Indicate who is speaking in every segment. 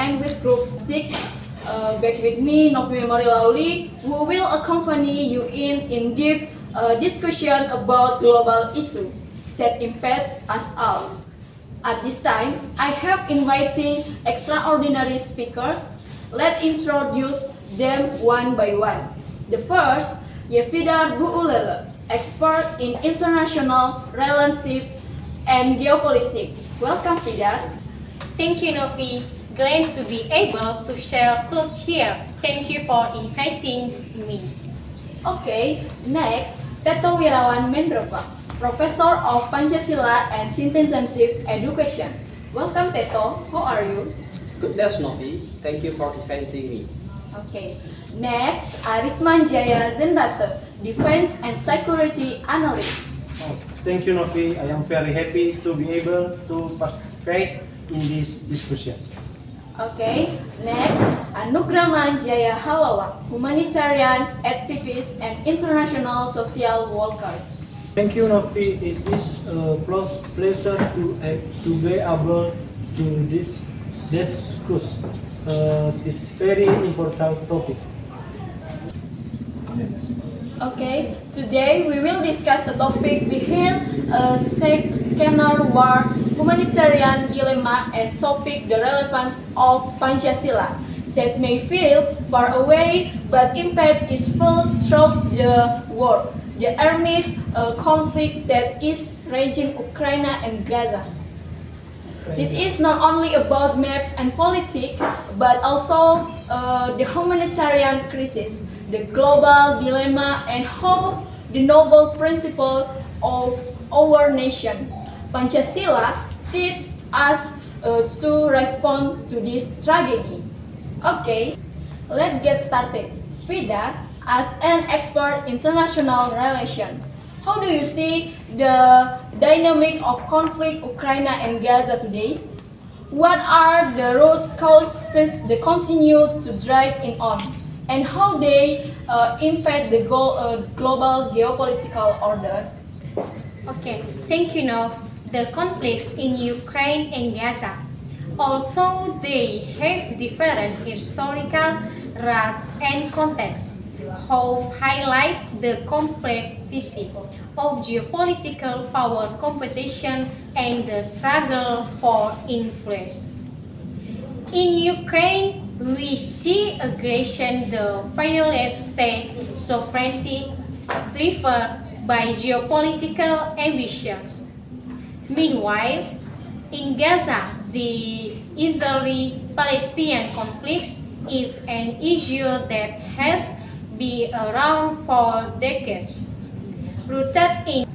Speaker 1: English Group 6. Back with me, Novi Marilauli, who will accompany you in in-depth discussion about global issue that impact us all. At this time, I have invited extraordinary speakers. Let's introduce them one by one. The first, Yefidar Buulele, expert in international relations and geopolitics. Welcome, Fidar.
Speaker 2: Thank you, Novi. Glad to be able to share thoughts here. Thank you for inviting me.
Speaker 1: Okay, next, Teto Wirawan Mendropa, Professor of Pancasila and Citizenship Education. Welcome, Teto. How are you?
Speaker 3: Good day, Novi. Thank you for inviting me.
Speaker 1: Okay. Next, Arisman Jaya Zenrate, Defense and Security Analyst.
Speaker 4: Thank you, Novi. I am very happy to be able to participate in this discussion.
Speaker 1: Okay. Next, Anugraman Jaya Halawa, Humanitarian Activist and International Social Worker.
Speaker 4: Thank you, Novi. It is a pleasure to be able to discuss this very important topic.
Speaker 1: Okay, today we will discuss the topic behind scanner war, humanitarian dilemma, and topic the relevance of Pancasila that may feel far away but impact is felt throughout the world. The armed conflict that is raging Ukraine and Gaza. It is not only about maps and politics, but also the humanitarian crisis, the global dilemma, and how the noble principle of our nation, Pancasila, teaches us to respond to this tragedy. Okay, let's get started. Vida, as an expert in international relations, how do you see the dynamic of conflict Ukraine and Gaza today? What are the root causes that continue to drag it on? And how they impact the global geopolitical order?
Speaker 2: Okay, thank you, Nov. The conflicts in Ukraine and Gaza, although they have different historical roots and contexts, have highlight the complexity of geopolitical power competition and the struggle for influence. In Ukraine, we see aggression, the violent state sovereignty driven by geopolitical ambitions. Meanwhile, in Gaza, the Israeli-Palestinian conflict is an issue that has been around for decades, rooted in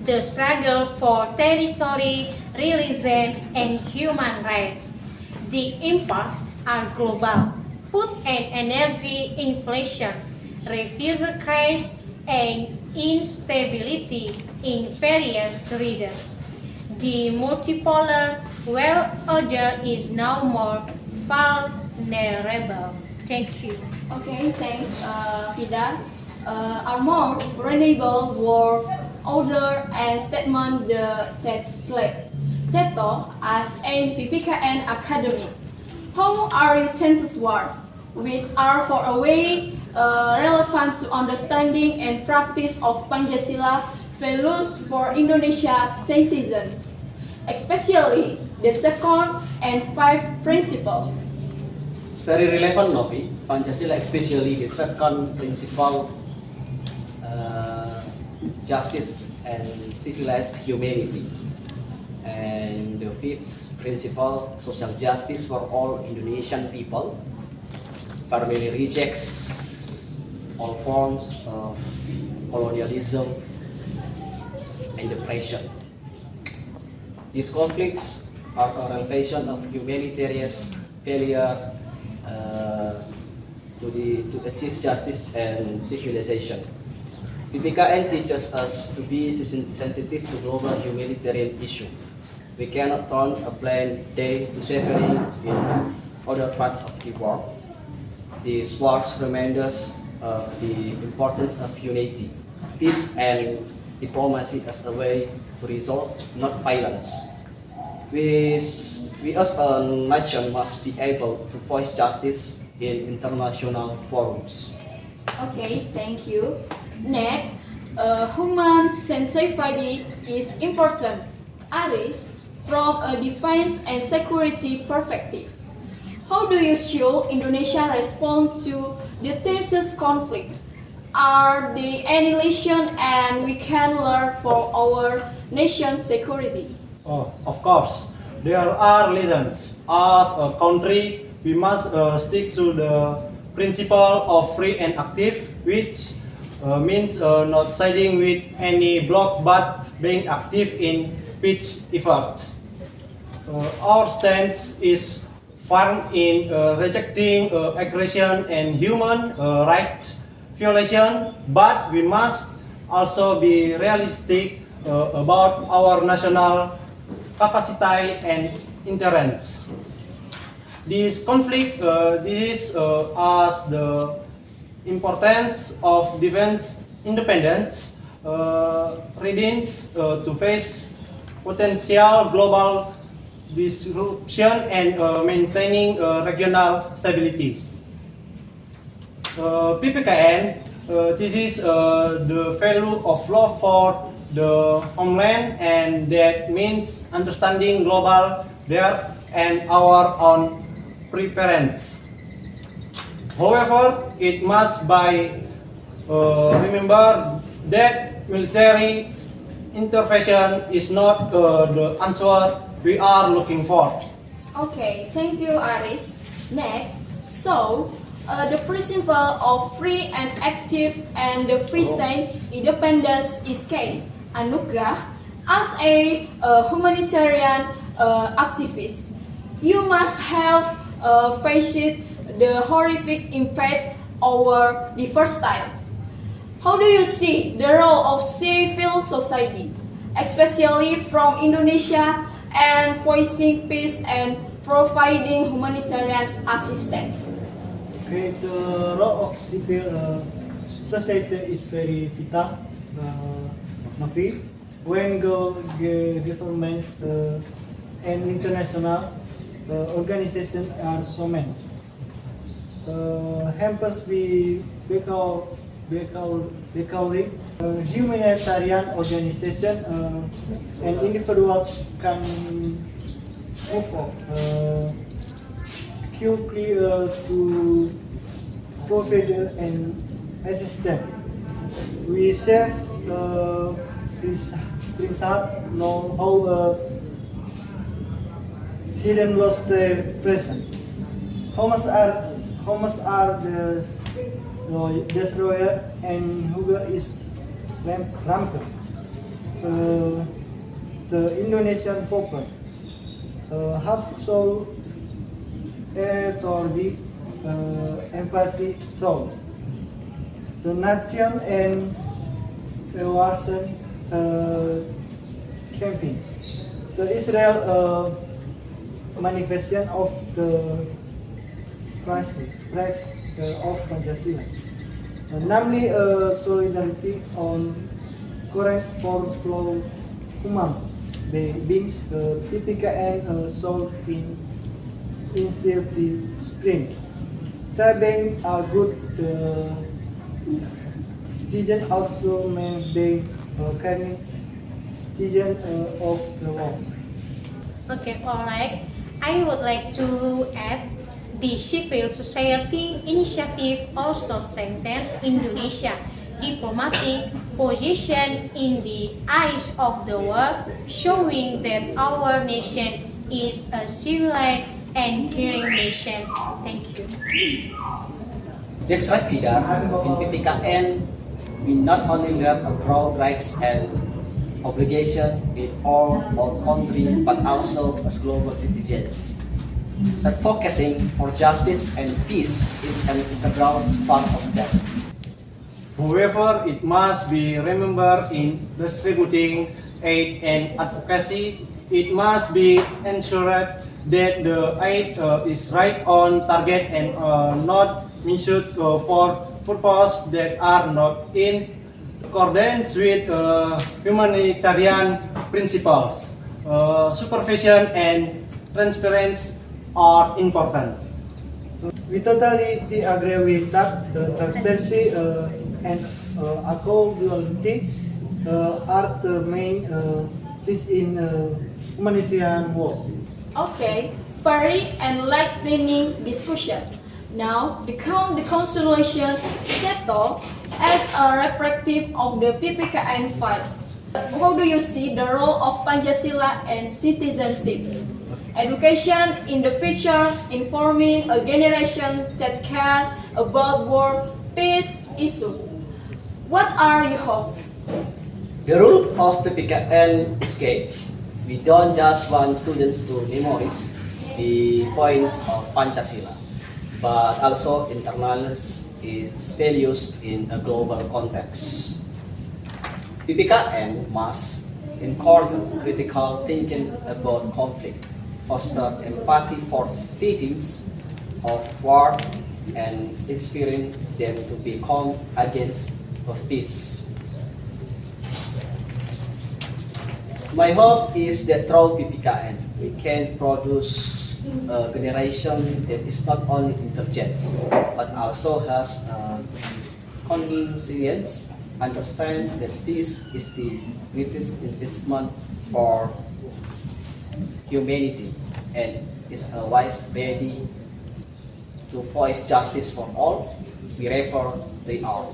Speaker 2: the struggle for territory, religion, and human rights. The impacts are global: food and energy inflation, refugee crisis, and instability in various regions. The multipolar world order is now more vulnerable. Thank you.
Speaker 1: Okay, thanks, Vida. Are more renewable world order and statement the text slate. Teto, as a PPKN academic, how are your chances war, which are for a way relevant to understanding and practice of Pancasila values for Indonesia citizens, especially the second and fifth principle?
Speaker 3: Very relevant, Novi. Pancasila, especially the second principle, justice and civilized humanity, and the fifth principle, social justice for all Indonesian people, firmly rejects all forms of colonialism and oppression. These conflicts are a revelation of humanitarian failure to achieve justice and civilization. PPKN teaches us to be sensitive to global humanitarian issues. We cannot turn a blind eye to suffering in other parts of the world. These wars remind us of the importance of unity, peace, and diplomacy as a way to resolve, not violence. We as a nation must be able to voice justice in international forums.
Speaker 1: Okay, thank you. Next, human sensitivity is important. Aris, from a defense and security perspective, how do you show Indonesia respond to the Texas conflict? Are there any lessons and we can learn for our nation's security?
Speaker 5: Oh, of course, there are lessons. As a country, we must stick to the principle of free and active, which means not siding with any bloc but being active in peace efforts. Our stance is firm in rejecting aggression and human rights violation, but we must also be realistic about our national capacity and interest. This conflict this as the importance of defense independence readings to face potential global disruption and maintaining regional stability. PPKN, this is the value of law for the homeland, and that means understanding global depth and our own preference. However, it must be remember that military intervention is not the answer we are looking for.
Speaker 1: Okay, thank you, Aris. Next, so the principle of free and active and the vision independence is key. Anugrah, as a humanitarian activist, you must have faced the horrific impact over the first time. How do you see the role of civil society, especially from Indonesia, and voicing peace and providing humanitarian assistance?
Speaker 4: Okay, the role of civil society is very vital. Nafi, when governments and international organizations are so many. Hampers be humanitarian organization and individuals can move quickly to provide and assistance. We share know how children lost their present. How much are the destroyer and who is rampant? The Indonesian people have so authority, empathy, so the nation and Washington campaign. The Israel manifestation of the price of Pancasila, namely solidarity on current flow human beings, PPKN sold in initiative spring. Tribing are good citizen also may be carrying citizen of the world.
Speaker 2: Okay, alright. I would like to add the civil society initiative also strengthens Indonesia diplomatic position in the eyes of the world, showing that our nation is a civilized and caring nation. Thank you.
Speaker 3: That's right, Vida. In PPKN, we not only have a broad rights and obligation in all our country, but also as global citizens. Advocating for justice and peace is an integral part of that.
Speaker 5: However, it must be remembered in distributing aid and advocacy, it must be ensured that the aid is right on target and not misused for purposes that are not in accordance with humanitarian principles. Supervision and transparency are important.
Speaker 4: We totally agree with that. Transparency and accountability are the main things in humanitarian work.
Speaker 1: Okay, very enlightening discussion. Now, the constellation Keto as a reflective of the PPKN fight. How do you see the role of Pancasila and citizenship? Education in the future, informing a generation that care about world peace issue. What are your hopes?
Speaker 3: The rule of PPKN is key. We don't just want students to memorize the points of Pancasila, but also internalize its values in a global context. PPKN must encourage critical thinking about conflict, foster empathy for victims of war, and inspiring them to become agents of peace. My hope is that through PPKN, we can produce a generation that is not only intelligent, but also has conscience, understand that this is the greatest investment for humanity, and is a wise ready to voice justice for all, wherever they are.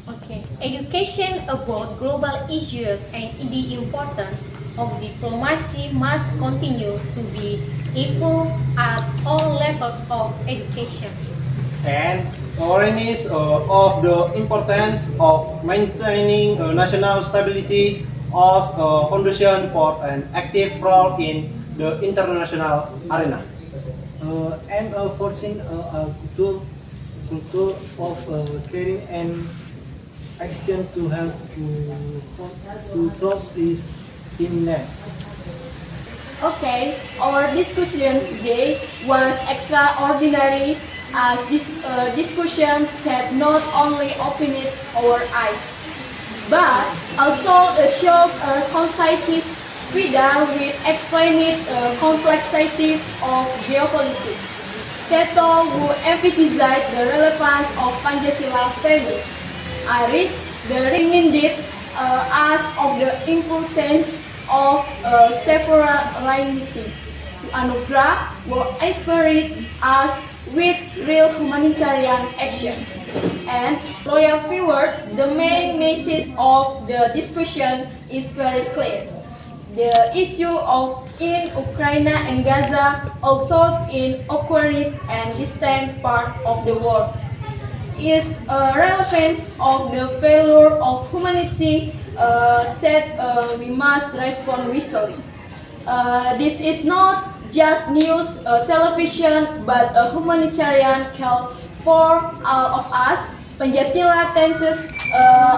Speaker 2: Okay, education about global issues and the importance of diplomacy must continue to be improved at all levels of education.
Speaker 5: And awareness of the importance of maintaining national stability as a foundation for an active role in the international arena.
Speaker 4: And forcing a culture of caring and action to help to trust is in them.
Speaker 1: Okay, our discussion today was extraordinary as this discussion had not only opened our eyes, but also showed a concise video with explaining the complexity of geopolitics. Keto who emphasized the relevance of Pancasila values. Aris, the reminded us of the importance of sovereignty. To Anugrah will inspire us with real humanitarian action. And loyal viewers, the main message of the discussion is very clear. The issue of in Ukraine and Gaza, also in awkward and distant part of the world, is a relevance of the failure of humanity that we must respond wisely. This is not just news television, but a humanitarian call for all of us. Pancasila teaches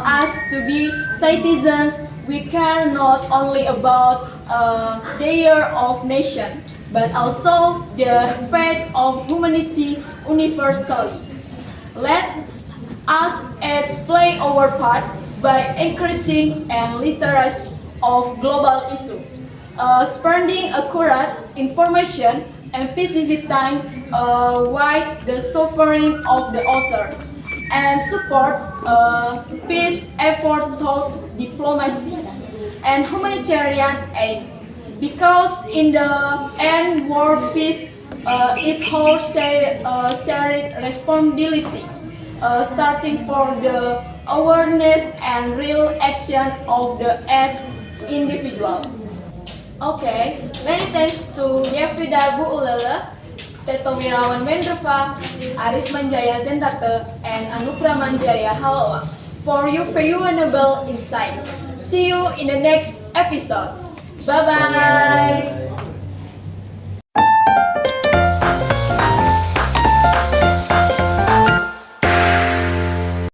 Speaker 1: us to be citizens. We care not only about the year of nation, but also the fate of humanity universally. Let us play our part by increasing and literacy of global issues, spreading accurate information, emphasizing why the suffering of the author, and support peace efforts towards diplomacy and humanitarian aid. Because in the end, world peace is our shared responsibility, starting for the awareness and real action of the each individual. Okay, many thanks to Yevida Bu Ulele, Teto Wirawan Mendreva, Aris Manjaya Zentate, and Anugrah Manjaya Halawa for your valuable insight. See you in the next episode. Bye bye.